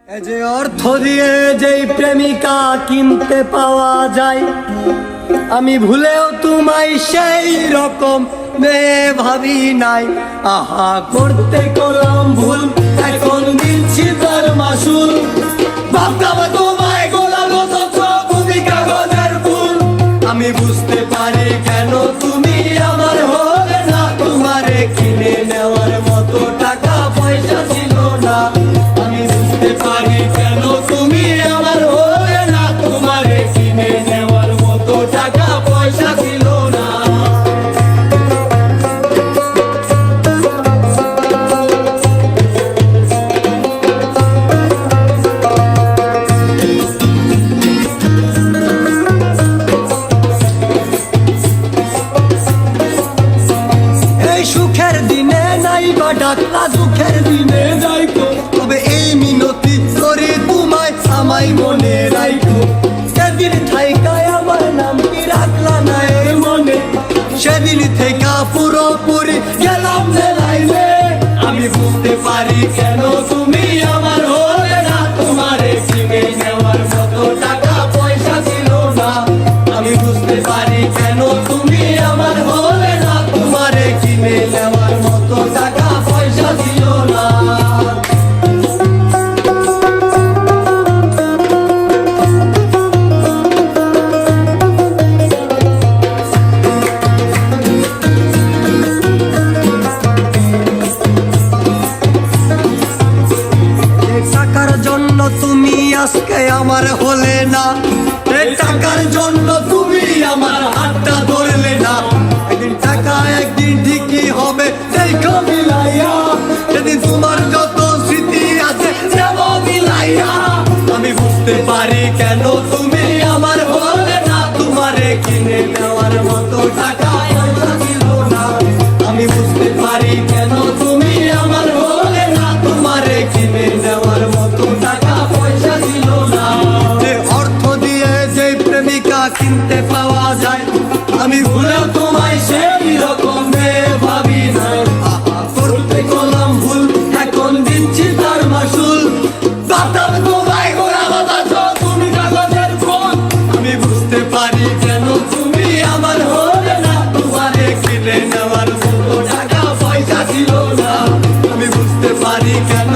এই যে অর্থ দিয়ে যেই প্রেমিকা কিনতে পাওয়া যায়, আমি ভুলেও তোমায় সেই রকম মেয়ে ভাবি নাই। আহা করতে করলাম ভুল, এখন দিচ্ছি তার মাসুল। ভাবতাম তোমায় গোলাম তুমি কাগজের ফুল। আমি বুঝতে পারি কেন তুমি আমার হলে না, তোমারে কিনে নেওয়ার মতো টাকা পয়সা ছিল না। আমি বুঝতে পারি কেন তুমি আমার হলে না, তোমারে কিনে নেওয়ার মতো টাকা পয়সা ছিল না। সুখের দিনে নাই বা ডাকলা, দুঃখের দিনে যাইতো, তবে এই মিনতি করে তোমায় আমায় মনে রাখো। সেদিন থাইকায় আমার নাম কি রাখলা না এই মনে, সেদিন থেকে পুরোপুরি গেলাম লাইনে। আমি বুঝতে পারি কেন তুমি আমার হলে না, তোমারে কিনে নেওয়ার মতো টাকা পয়সা ছিল না। আমি বুঝতে পারি কেন তুমি আমার হলে না, তোমারে কিনে নেওয়ার মতো টাকা পয়সা ছিল না। টাকার জন্য তুমি আজকে আমার হলে না, এই টাকার জন্য তুমি আমার হাতটা ধরলে না। একদিন টাকা একদিন ঠিকই হবে দেখো মিলাইয়া, সেদিন তোমার যত স্মৃতি আছে যাব মিলাইয়া। আমি বুঝতে পারি কেন তুমি আমার হলে না, তোমারে কিনে নেওয়ার মতো টাকা পয়সা ছিল না। আমি বুঝতে পারি কেন তুমি আমার হলে না, তোমারে কিনে নেওয়ার মতো টাকা পয়সা ছিল না। যে অর্থ দিয়ে যে প্রেমিকা কিনতে পাওয়া যায়, আমি ভুলেও তোমায় সেই রকম মেয়ে ভাবি নাই। আহা করতে করলাম ভুল, এখন দিচ্ছি তার মাসুল। ভাবতাম তোমায় গোলাম তুমি কাগজের ফুল। আমি বুঝতে পারি কেন তুমি আমার হলে না, তোমারে কিনে নেওয়ার মতো টাকা পয়সা ছিল না। আমি বুঝতে পারি কেন